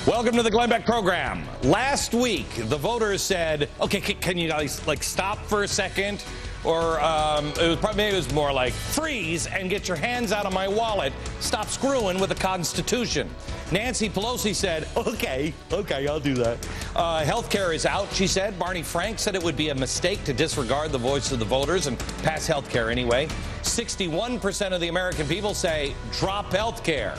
Welcome to the Glenn Beck program. Last week, the voters said, okay, can you guys, stop for a second? Or maybe it was more like, freeze and get your hands out of my wallet. Stop screwing with the Constitution. Nancy Pelosi said, okay, I'll do that. Healthcare is out, she said. Barney Frank said it would be a mistake to disregard the voice of the voters and pass healthcare anyway. 61% of the American people say, drop healthcare.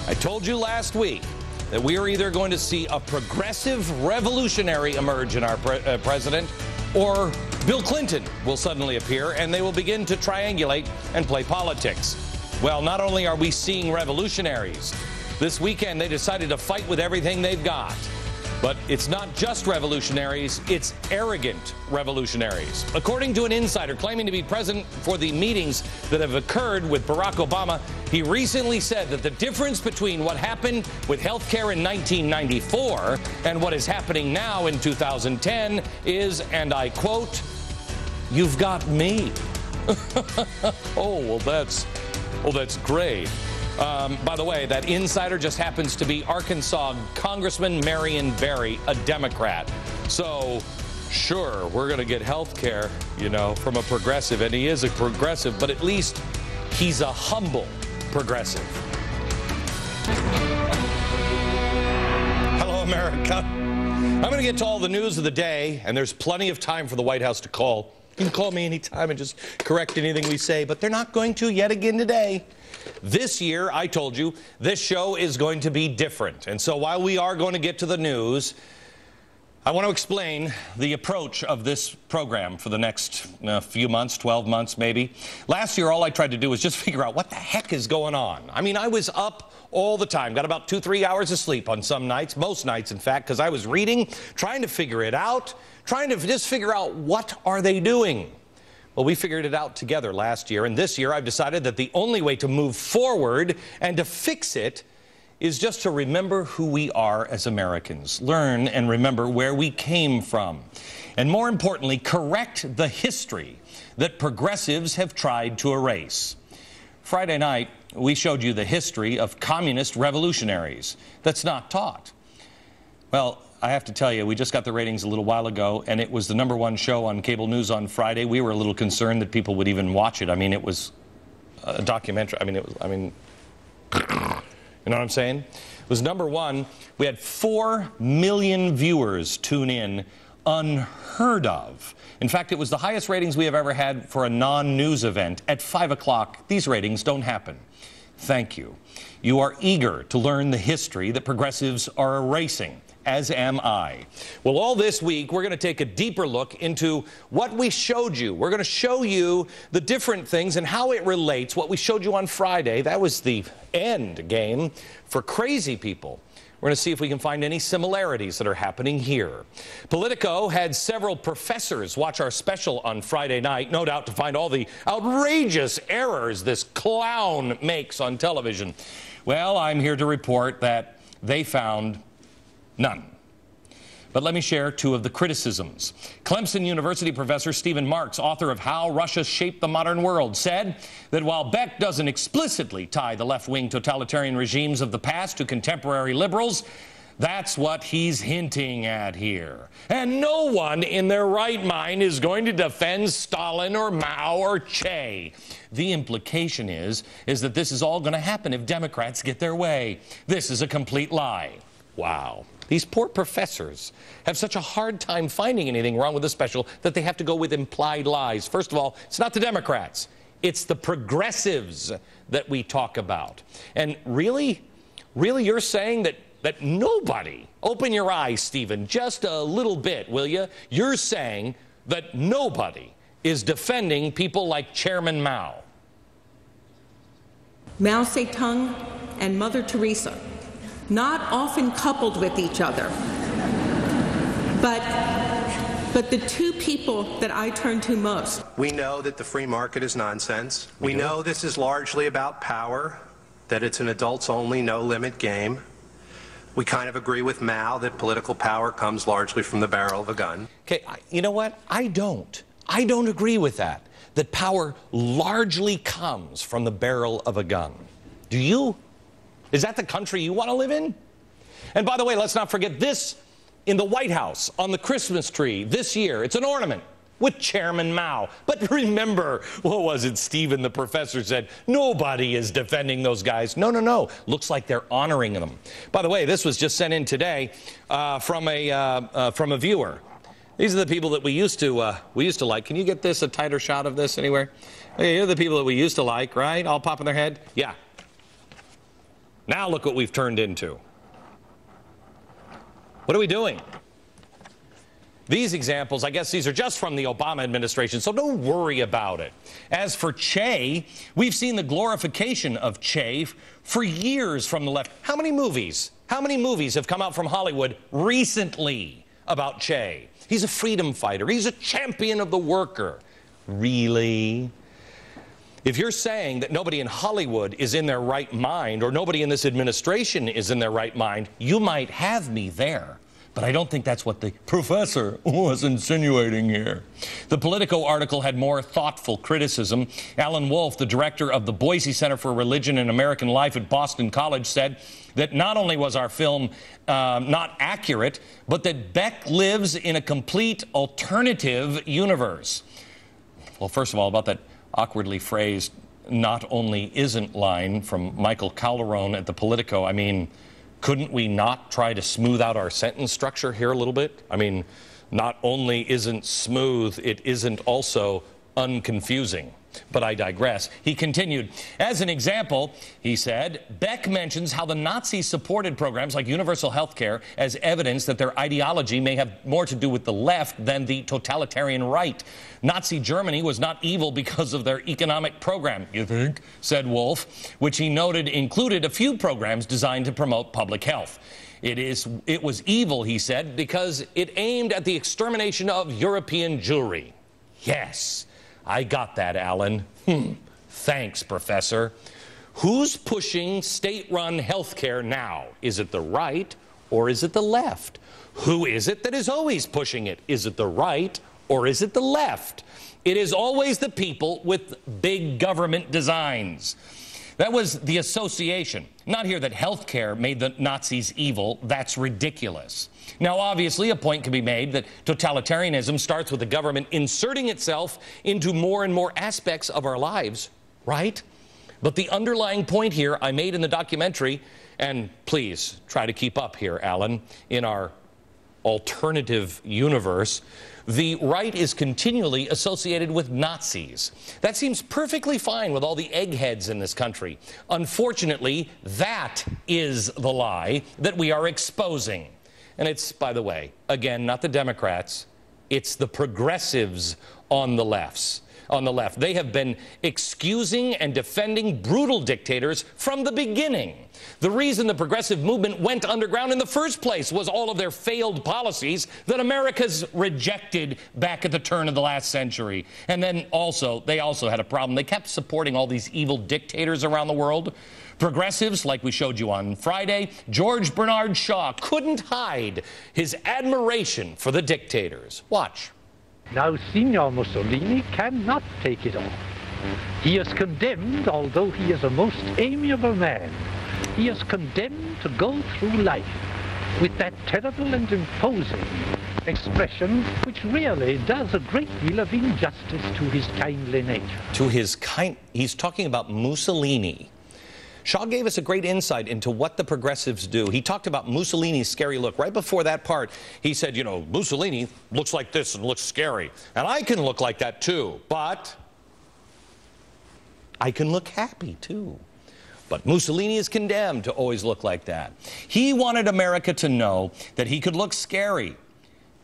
I told you last week that we are either going to see a progressive revolutionary emerge in our president, or Bill Clinton will suddenly appear and they will begin to triangulate and play politics. Well, not only are we seeing revolutionaries, this weekend they decided to fight with everything they've got. But it's not just revolutionaries, it's arrogant revolutionaries. According to an insider claiming to be present for the meetings that have occurred with Barack Obama, he recently said that the difference between what happened with health care in 1994 and what is happening now in 2010 is, and I quote, "You've got me." Oh, well, that's great. By the way, that insider just happens to be Arkansas Congressman Marion Barry, a Democrat. So, sure, we're going to get health care, from a progressive, and he is a progressive, but at least he's a humble progressive. Hello, America. I'm going to get to all the news of the day, and there's plenty of time for the White House to call. You can call me anytime and just correct anything we say, but they're not going to yet again today. This year, I told you, this show is going to be different. And so while we are going to get to the news, I want to explain the approach of this program for the next few months, 12 months maybe. Last year, all I tried to do was just figure out what the heck is going on. I mean, I was up all the time, got about 2-3 hours of sleep on some nights, most nights, in fact, because I was reading, trying to figure it out, trying to just figure out what are they doing. Well, we figured it out together last year, and this year I've decided that the only way to move forward and to fix it is just to remember who we are as Americans, learn and remember where we came from, and more importantly, correct the history that progressives have tried to erase. Friday night, we showed you the history of communist revolutionaries that's not taught. Well, I have to tell you, we just got the ratings a little while ago, and it was the #1 show on cable news on Friday. We were a little concerned that people would even watch it. I mean, it was a documentary. You know what I'm saying? It was #1. We had 4 million viewers tune in, unheard of. In fact, it was the highest ratings we have ever had for a non-news event. At 5 o'clock, these ratings don't happen. Thank you. You are eager to learn the history that progressives are erasing, as am I. Well, all this week, we're going to take a deeper look into what we showed you. We're going to show you the different things and how it relates. What we showed you on Friday, that was the end game for crazy people. We're going to see if we can find any similarities that are happening here. Politico had several professors watch our special on Friday night, no doubt to find all the outrageous errors this clown makes on television. Well, I'm here to report that they found none. But let me share 2 of the criticisms. Clemson University professor Stephen Marks, author of How Russia Shaped the Modern World, said that while Beck doesn't explicitly tie the left-wing totalitarian regimes of the past to contemporary liberals, that's what he's hinting at here. And no one in their right mind is going to defend Stalin or Mao or Che. The implication is that this is all going to happen if Democrats get their way. This is a complete lie. Wow. These poor professors have such a hard time finding anything wrong with the special that they have to go with implied lies. First of all, it's not the Democrats. It's the progressives that we talk about. And really you're saying that nobody, open your eyes, Stephen, just a little bit, will you? You're saying that nobody is defending people like Chairman Mao. Mao Zedong and Mother Teresa, not often coupled with each other, but the 2 people that I turn to most. We know that the free market is nonsense. We know this is largely about power, that it's an adults-only, no-limit game. We kind of agree with Mao that political power comes largely from the barrel of a gun. Okay, you know what? I don't agree with that power largely comes from the barrel of a gun. Do you? Is that the country you want to live in? And by the way, let's not forget this in the White House on the Christmas tree this year. It's an ornament with Chairman Mao. But remember, what was it Stephen the professor said? Nobody is defending those guys. No, no, no. Looks like they're honoring them. By the way, this was just sent in today from a viewer. These are the people that we used to like. Can you get this, a tighter shot of this anywhere? Okay, here are the people that we used to like, right? All popping their head? Yeah. Now look what we've turned into. What are we doing? These examples, I guess these are just from the Obama administration, so don't worry about it. As for Che, we've seen the glorification of Che for years from the left. How many movies have come out from Hollywood recently about Che? He's a freedom fighter. He's a champion of the worker. Really? If you're saying that nobody in Hollywood is in their right mind, or nobody in this administration is in their right mind, you might have me there. But I don't think that's what the professor was insinuating here. The Politico article had more thoughtful criticism. Alan Wolf, the director of the Boise Center for Religion and American Life at Boston College, said that not only was our film not accurate, but that Beck lives in a complete alternative universe. Well, first of all, about that awkwardly phrased "not only isn't" line from Michael Calderon at the Politico, I mean, couldn't we not try to smooth out our sentence structure here a little bit? I mean, not only isn't smooth, it isn't also unconfusing. But I digress. He continued, as an example, he said, Beck mentions how the Nazis supported programs like universal health care as evidence that their ideology may have more to do with the left than the totalitarian right. Nazi Germany was not evil because of their economic program, you think? Said Wolf, which he noted included a few programs designed to promote public health. It was evil, he said, because it aimed at the extermination of European Jewry. Yes. I got that, Alan. Thanks, Professor. Who's pushing state-run health care now? Is it the right or is it the left? Who is it that is always pushing it? Is it the right or is it the left? It is always the people with big government designs. That was the association. Not here that health care made the Nazis evil. That's ridiculous. Now, obviously, a point can be made that totalitarianism starts with the government inserting itself into more and more aspects of our lives, right? But the underlying point here I made in the documentary, and please try to keep up here, Alan, in our alternative universe, the right is continually associated with Nazis. That seems perfectly fine with all the eggheads in this country. Unfortunately, that is the lie that we are exposing. And it's, by the way, again, not the Democrats, it's the progressives on the left. They have been excusing and defending brutal dictators from the beginning. The reason the progressive movement went underground in the first place was all of their failed policies that America's rejected back at the turn of the last century. And then they also had a problem. They kept supporting all these evil dictators around the world. Progressives, like we showed you on Friday, George Bernard Shaw couldn't hide his admiration for the dictators. Watch. Now, Signor Mussolini cannot take it off. He is condemned, although he is a most amiable man. He is condemned to go through life with that terrible and imposing expression which really does a great deal of injustice to his kindly nature. He's talking about Mussolini. Shaw gave us a great insight into what the progressives do. He talked about Mussolini's scary look. Right before that part, he said, you know, Mussolini looks like this and looks scary. And I can look like that too, but I can look happy too. But Mussolini is condemned to always look like that. He wanted America to know that he could look scary,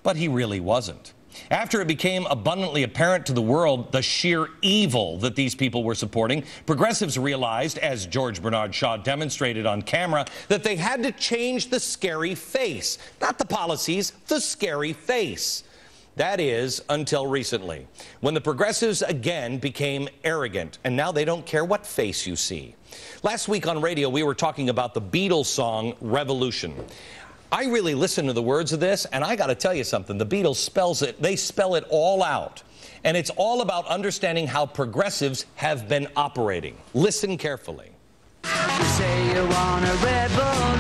but he really wasn't. After it became abundantly apparent to the world the sheer evil that these people were supporting, progressives realized, as George Bernard Shaw demonstrated on camera, that they had to change the scary face. Not the policies, the scary face. That is, until recently, when the progressives again became arrogant, and now they don't care what face you see. Last week on radio, we were talking about the Beatles song, Revolution. I really listened to the words of this, and I got to tell you something. The Beatles they spell it all out. And it's all about understanding how progressives have been operating. Listen carefully. You say you want a revolution.